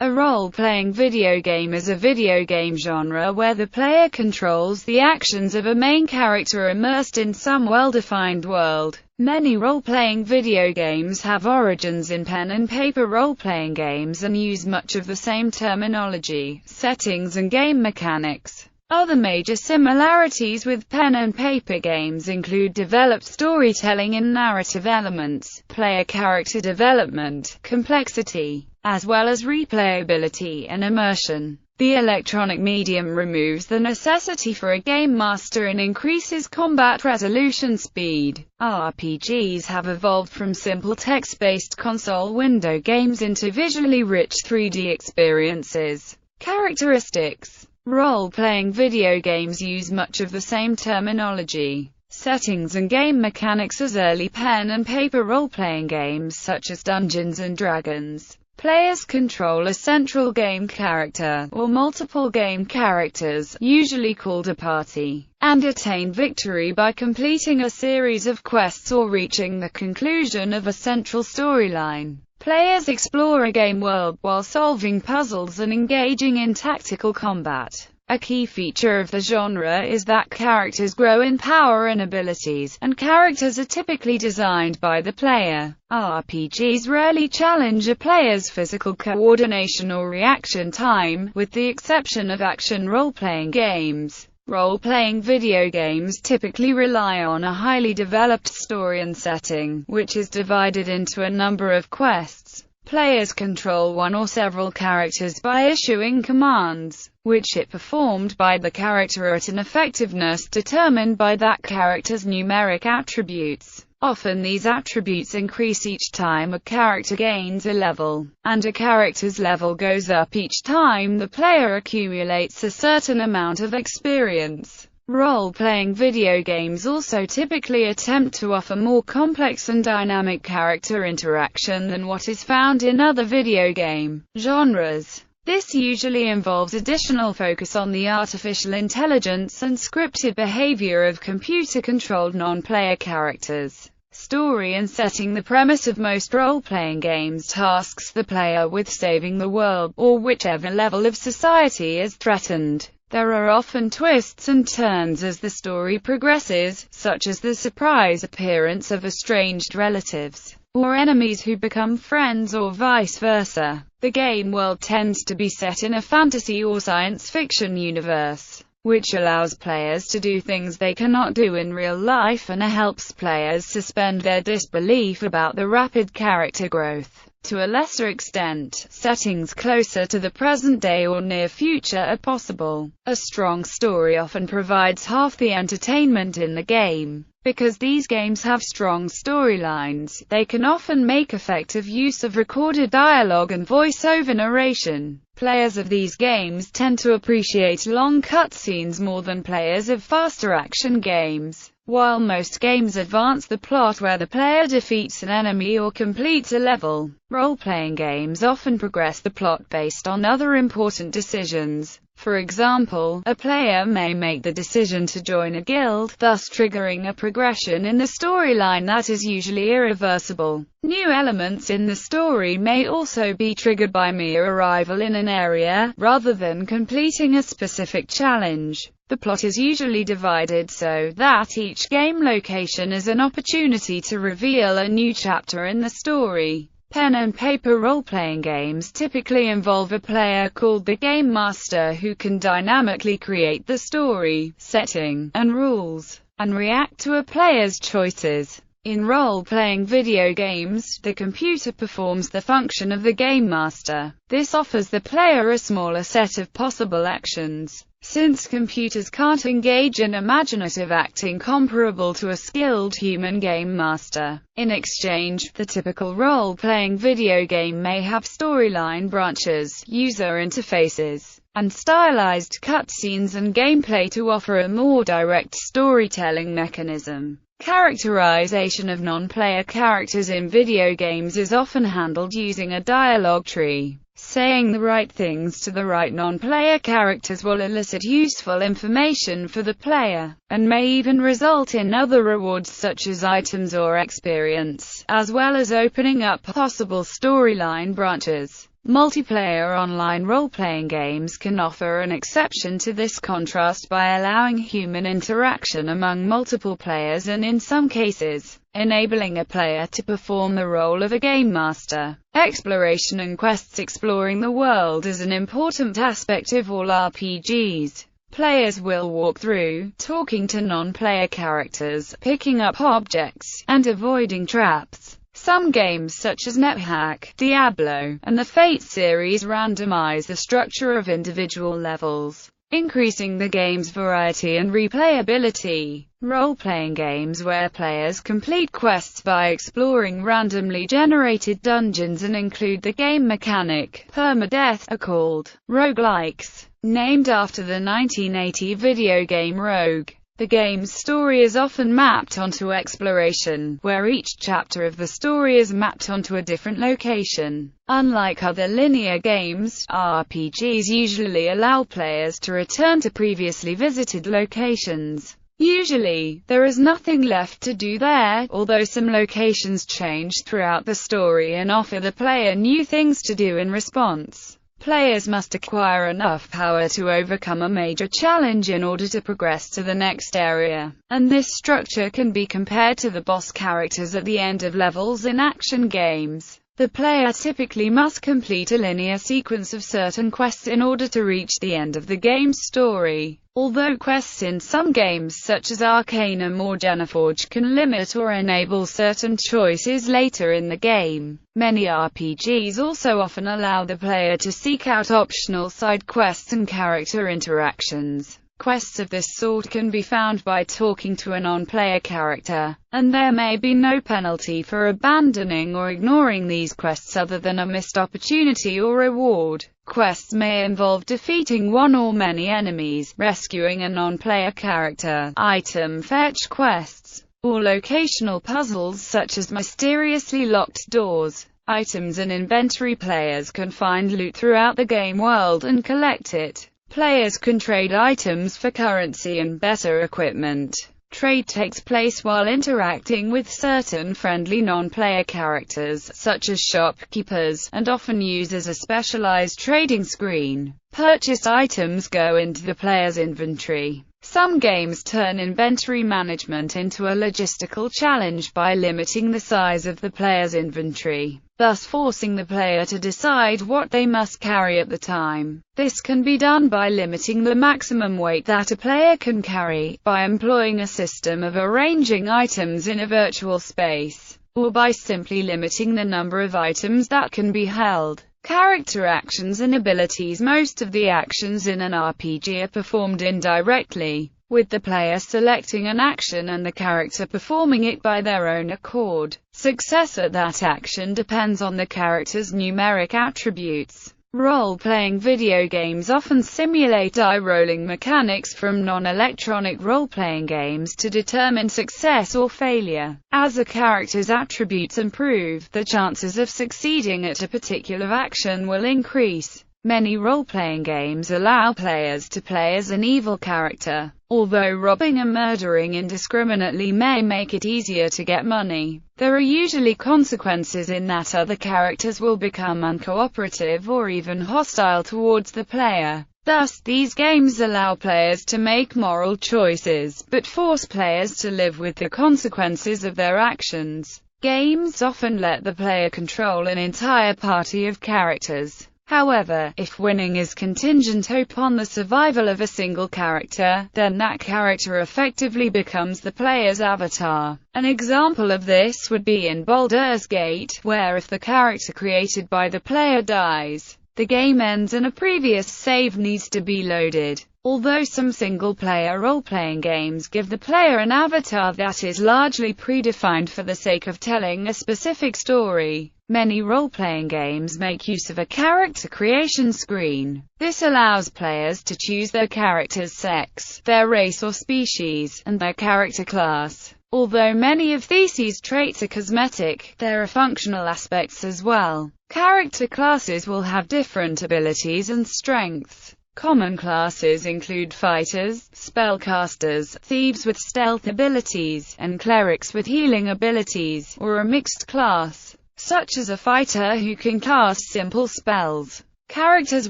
A role-playing video game is a video game genre where the player controls the actions of a main character immersed in some well-defined world. Many role-playing video games have origins in pen and paper role-playing games and use much of the same terminology, settings and game mechanics. Other major similarities with pen and paper games include developed storytelling and narrative elements, player character development, complexity, as well as replayability and immersion. The electronic medium removes the necessity for a game master and increases combat resolution speed. RPGs have evolved from simple text-based console window games into visually rich 3D experiences. Characteristics: role-playing video games use much of the same terminology, settings and game mechanics as early pen and paper role-playing games such as Dungeons & Dragons. Players control a central game character, or multiple game characters, usually called a party, and attain victory by completing a series of quests or reaching the conclusion of a central storyline. Players explore a game world while solving puzzles and engaging in tactical combat. A key feature of the genre is that characters grow in power and abilities, and characters are typically designed by the player. RPGs rarely challenge a player's physical coordination or reaction time, with the exception of action role-playing games. Role-playing video games typically rely on a highly developed story and setting, which is divided into a number of quests. Players control one or several characters by issuing commands, which are performed by the character at an effectiveness determined by that character's numeric attributes. Often these attributes increase each time a character gains a level, and a character's level goes up each time the player accumulates a certain amount of experience. Role-playing video games also typically attempt to offer more complex and dynamic character interaction than what is found in other video game genres. This usually involves additional focus on the artificial intelligence and scripted behavior of computer-controlled non-player characters. Story and setting: the premise of most role-playing games tasks the player with saving the world, or whichever level of society is threatened. There are often twists and turns as the story progresses, such as the surprise appearance of estranged relatives, or enemies who become friends, or vice versa. The game world tends to be set in a fantasy or science fiction universe, which allows players to do things they cannot do in real life and helps players suspend their disbelief about the rapid character growth. To a lesser extent, settings closer to the present day or near future are possible. A strong story often provides half the entertainment in the game. Because these games have strong storylines, they can often make effective use of recorded dialogue and voice-over narration. Players of these games tend to appreciate long cutscenes more than players of faster action games. While most games advance the plot where the player defeats an enemy or completes a level, role-playing games often progress the plot based on other important decisions. For example, a player may make the decision to join a guild, thus triggering a progression in the storyline that is usually irreversible. New elements in the story may also be triggered by mere arrival in an area, rather than completing a specific challenge. The plot is usually divided so that each game location is an opportunity to reveal a new chapter in the story. Pen and paper role-playing games typically involve a player called the Game Master who can dynamically create the story, setting, and rules, and react to a player's choices. In role-playing video games, the computer performs the function of the Game Master. This offers the player a smaller set of possible actions. Since computers can't engage in imaginative acting comparable to a skilled human game master. In exchange, the typical role-playing video game may have storyline branches, user interfaces, and stylized cutscenes and gameplay to offer a more direct storytelling mechanism. Characterization of non-player characters in video games is often handled using a dialogue tree. Saying the right things to the right non-player characters will elicit useful information for the player, and may even result in other rewards such as items or experience, as well as opening up possible storyline branches. Multiplayer online role-playing games can offer an exception to this contrast by allowing human interaction among multiple players and, in some cases, enabling a player to perform the role of a game master. Exploration and quests. Exploring the world is an important aspect of all RPGs. Players will walk through, talking to non-player characters, picking up objects, and avoiding traps. Some games such as NetHack, Diablo, and the Fate series randomize the structure of individual levels, increasing the game's variety and replayability. Role-playing games where players complete quests by exploring randomly generated dungeons and include the game mechanic, permadeath, are called roguelikes, named after the 1980 video game Rogue. The game's story is often mapped onto exploration, where each chapter of the story is mapped onto a different location. Unlike other linear games, RPGs usually allow players to return to previously visited locations. Usually, there is nothing left to do there, although some locations change throughout the story and offer the player new things to do in response. Players must acquire enough power to overcome a major challenge in order to progress to the next area, and this structure can be compared to the boss characters at the end of levels in action games. The player typically must complete a linear sequence of certain quests in order to reach the end of the game's story. Although quests in some games such as Arcanum or Jenniforge can limit or enable certain choices later in the game, many RPGs also often allow the player to seek out optional side quests and character interactions. Quests of this sort can be found by talking to a non-player character, and there may be no penalty for abandoning or ignoring these quests other than a missed opportunity or reward. Quests may involve defeating one or many enemies, rescuing a non-player character, item fetch quests, or locational puzzles such as mysteriously locked doors, items and inventory. Players can find loot throughout the game world and collect it. Players can trade items for currency and better equipment. Trade takes place while interacting with certain friendly non-player characters, such as shopkeepers, and often uses a specialized trading screen. Purchased items go into the player's inventory. Some games turn inventory management into a logistical challenge by limiting the size of the player's inventory, thus forcing the player to decide what they must carry at the time. This can be done by limiting the maximum weight that a player can carry, by employing a system of arranging items in a virtual space, or by simply limiting the number of items that can be held. Character actions and abilities. Most of the actions in an RPG are performed indirectly, with the player selecting an action and the character performing it by their own accord. Success at that action depends on the character's numeric attributes. Role-playing video games often simulate die-rolling mechanics from non-electronic role-playing games to determine success or failure. As a character's attributes improve, the chances of succeeding at a particular action will increase. Many role-playing games allow players to play as an evil character. Although robbing and murdering indiscriminately may make it easier to get money, there are usually consequences in that other characters will become uncooperative or even hostile towards the player. Thus, these games allow players to make moral choices, but force players to live with the consequences of their actions. Games often let the player control an entire party of characters. However, if winning is contingent upon the survival of a single character, then that character effectively becomes the player's avatar. An example of this would be in Baldur's Gate, where if the character created by the player dies, the game ends and a previous save needs to be loaded. Although some single-player role-playing games give the player an avatar that is largely predefined for the sake of telling a specific story, many role-playing games make use of a character creation screen. This allows players to choose their character's sex, their race or species, and their character class. Although many of these traits are cosmetic, there are functional aspects as well. Character classes will have different abilities and strengths. Common classes include fighters, spellcasters, thieves with stealth abilities, and clerics with healing abilities, or a mixed class. such as a fighter who can cast simple spells. Characters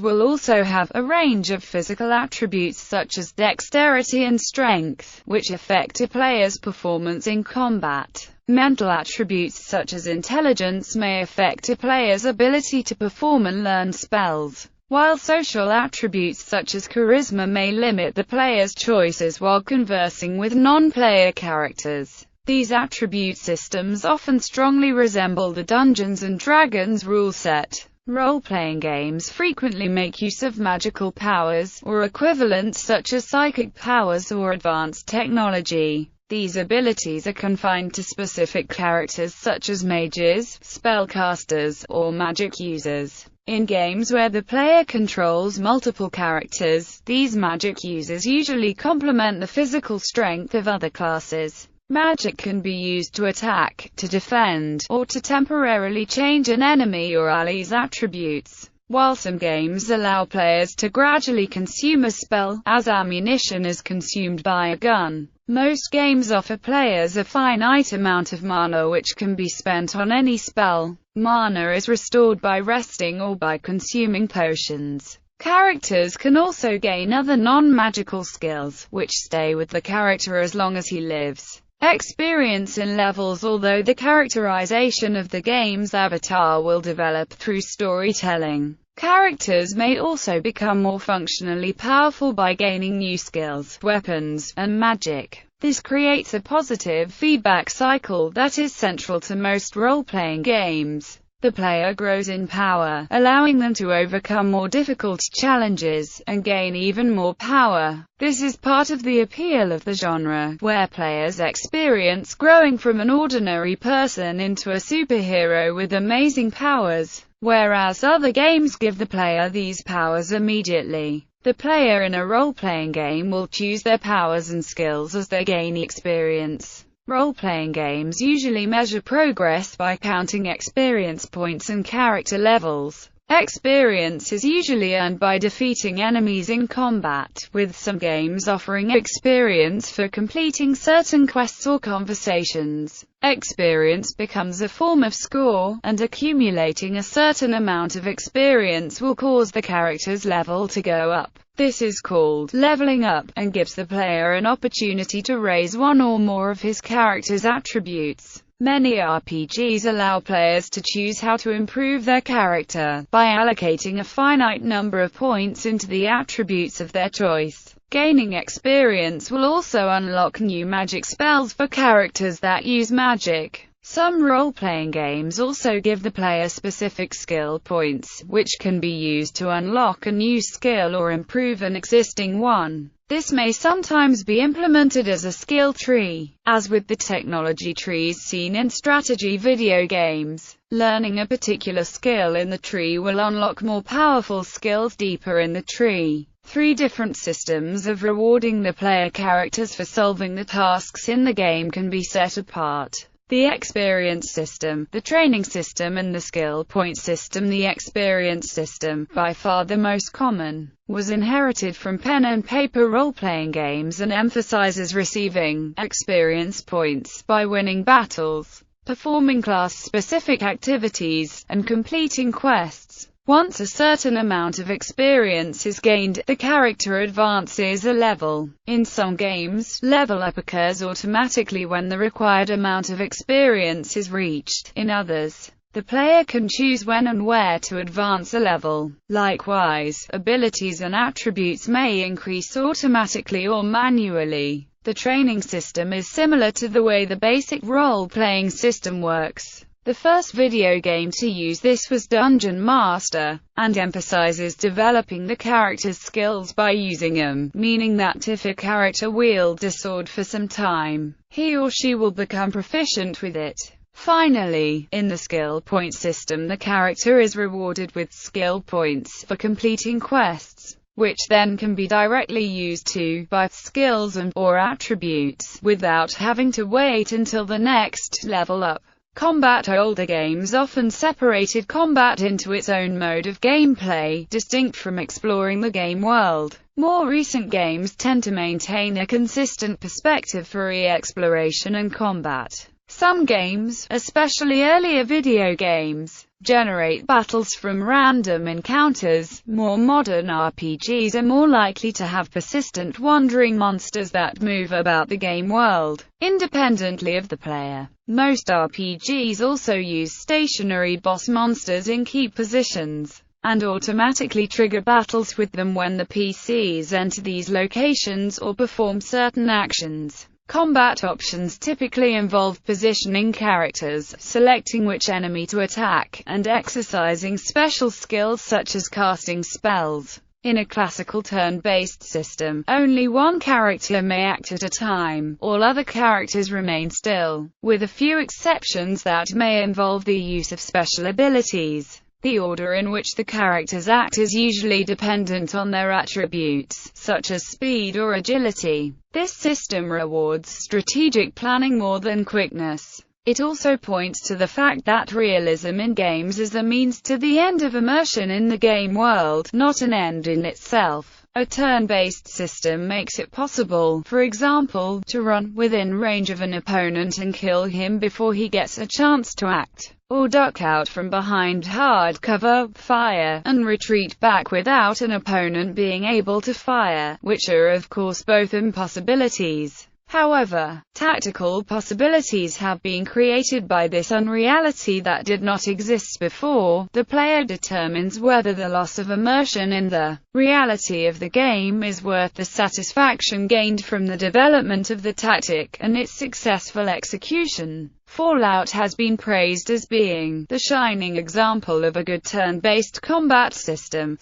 will also have a range of physical attributes such as dexterity and strength, which affect a player's performance in combat. Mental attributes such as intelligence may affect a player's ability to perform and learn spells, while social attributes such as charisma may limit the player's choices while conversing with non-player characters. These attribute systems often strongly resemble the Dungeons & Dragons rule set. Role-playing games frequently make use of magical powers, or equivalents such as psychic powers or advanced technology. These abilities are confined to specific characters such as mages, spellcasters, or magic users. In games where the player controls multiple characters, these magic users usually complement the physical strength of other classes. Magic can be used to attack, to defend, or to temporarily change an enemy or ally's attributes. While some games allow players to gradually consume a spell, as ammunition is consumed by a gun, most games offer players a finite amount of mana which can be spent on any spell. Mana is restored by resting or by consuming potions. Characters can also gain other non-magical skills, which stay with the character as long as he lives. Experience in levels. Although the characterization of the game's avatar will develop through storytelling, characters may also become more functionally powerful by gaining new skills, weapons, and magic. This creates a positive feedback cycle that is central to most role-playing games. The player grows in power, allowing them to overcome more difficult challenges, and gain even more power. This is part of the appeal of the genre, where players experience growing from an ordinary person into a superhero with amazing powers, whereas other games give the player these powers immediately. The player in a role-playing game will choose their powers and skills as they gain experience. Role-playing games usually measure progress by counting experience points and character levels. Experience is usually earned by defeating enemies in combat, with some games offering experience for completing certain quests or conversations. Experience becomes a form of score, and accumulating a certain amount of experience will cause the character's level to go up. This is called leveling up, and gives the player an opportunity to raise one or more of his character's attributes. Many RPGs allow players to choose how to improve their character, by allocating a finite number of points into the attributes of their choice. Gaining experience will also unlock new magic spells for characters that use magic. Some role-playing games also give the player specific skill points, which can be used to unlock a new skill or improve an existing one. This may sometimes be implemented as a skill tree, as with the technology trees seen in strategy video games. Learning a particular skill in the tree will unlock more powerful skills deeper in the tree. 3 different systems of rewarding the player characters for solving the tasks in the game can be set apart: the experience system, the training system, and the skill point system. The experience system, by far the most common, was inherited from pen and paper role-playing games and emphasizes receiving experience points by winning battles, performing class-specific activities, and completing quests. Once a certain amount of experience is gained, the character advances a level. In some games, level up occurs automatically when the required amount of experience is reached. In others, the player can choose when and where to advance a level. Likewise, abilities and attributes may increase automatically or manually. The training system is similar to the way the basic role-playing system works. The first video game to use this was Dungeon Master, and emphasizes developing the character's skills by using them, meaning that if a character wields a sword for some time, he or she will become proficient with it. Finally, in the skill point system, the character is rewarded with skill points for completing quests, which then can be directly used to buy skills and/or attributes, without having to wait until the next level up. Combat. Older games often separated combat into its own mode of gameplay, distinct from exploring the game world. More recent games tend to maintain a consistent perspective for exploration and combat. Some games, especially earlier video games, generate battles from random encounters. More modern RPGs are more likely to have persistent wandering monsters that move about the game world, independently of the player. Most RPGs also use stationary boss monsters in key positions, and automatically trigger battles with them when the PCs enter these locations or perform certain actions. Combat options typically involve positioning characters, selecting which enemy to attack, and exercising special skills such as casting spells. In a classical turn-based system, only one character may act at a time. All other characters remain still, with a few exceptions that may involve the use of special abilities. The order in which the characters act is usually dependent on their attributes, such as speed or agility. This system rewards strategic planning more than quickness. It also points to the fact that realism in games is a means to the end of immersion in the game world, not an end in itself. A turn-based system makes it possible, for example, to run within range of an opponent and kill him before he gets a chance to act, or duck out from behind hard cover fire, and retreat back without an opponent being able to fire, which are of course both impossibilities. However, tactical possibilities have been created by this unreality that did not exist before. The player determines whether the loss of immersion in the reality of the game is worth the satisfaction gained from the development of the tactic and its successful execution. Fallout has been praised as being the shining example of a good turn-based combat system.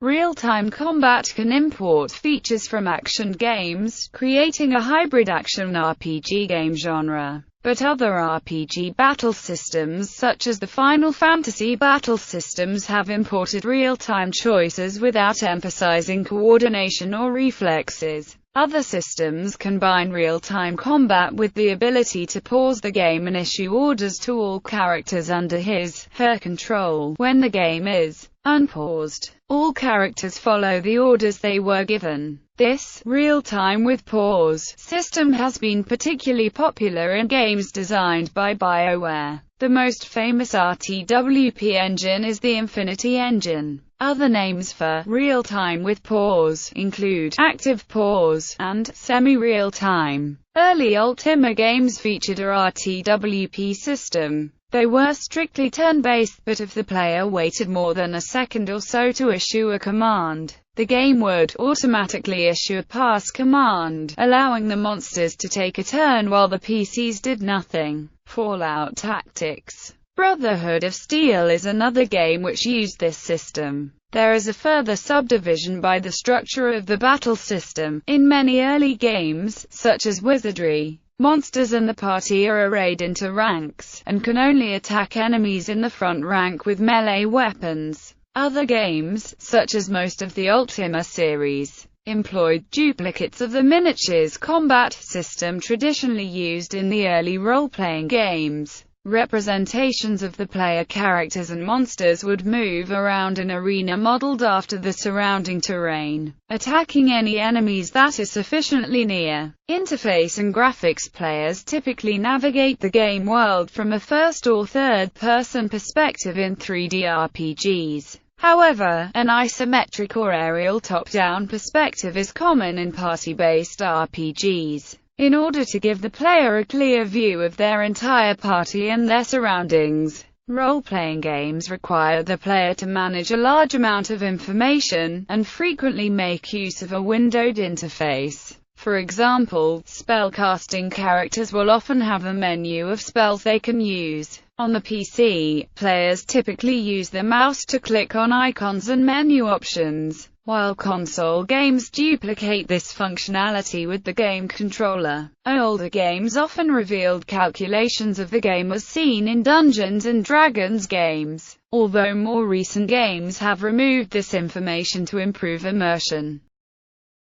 Real-time combat can import features from action games, creating a hybrid action RPG game genre. But other RPG battle systems such as the Final Fantasy battle systems have imported real-time choices without emphasizing coordination or reflexes. Other systems combine real-time combat with the ability to pause the game and issue orders to all characters under his/her control. When the game is unpaused, all characters follow the orders they were given. This real-time with pause system has been particularly popular in games designed by BioWare. The most famous RTWP engine is the Infinity Engine. Other names for real-time with pause include active pause and semi-real-time. Early Ultima games featured a RTWP system. They were strictly turn-based, but if the player waited more than a second or so to issue a command, the game would automatically issue a pass command, allowing the monsters to take a turn while the PCs did nothing. Fallout Tactics. Brotherhood of Steel is another game which used this system. There is a further subdivision by the structure of the battle system. In many early games, such as Wizardry, monsters and the party are arrayed into ranks, and can only attack enemies in the front rank with melee weapons. Other games, such as most of the Ultima series, employed duplicates of the miniatures combat system traditionally used in the early role-playing games. Representations of the player characters and monsters would move around an arena modeled after the surrounding terrain, attacking any enemies that are sufficiently near. Interface and graphics. Players typically navigate the game world from a first or third-person perspective in 3D RPGs. However, an isometric or aerial top-down perspective is common in party-based RPGs. In order to give the player a clear view of their entire party and their surroundings, role-playing games require the player to manage a large amount of information, and frequently make use of a windowed interface. For example, spellcasting characters will often have a menu of spells they can use. On the PC, players typically use the mouse to click on icons and menu options, while console games duplicate this functionality with the game controller. Older games often revealed calculations of the game as seen in Dungeons & Dragons games, although more recent games have removed this information to improve immersion.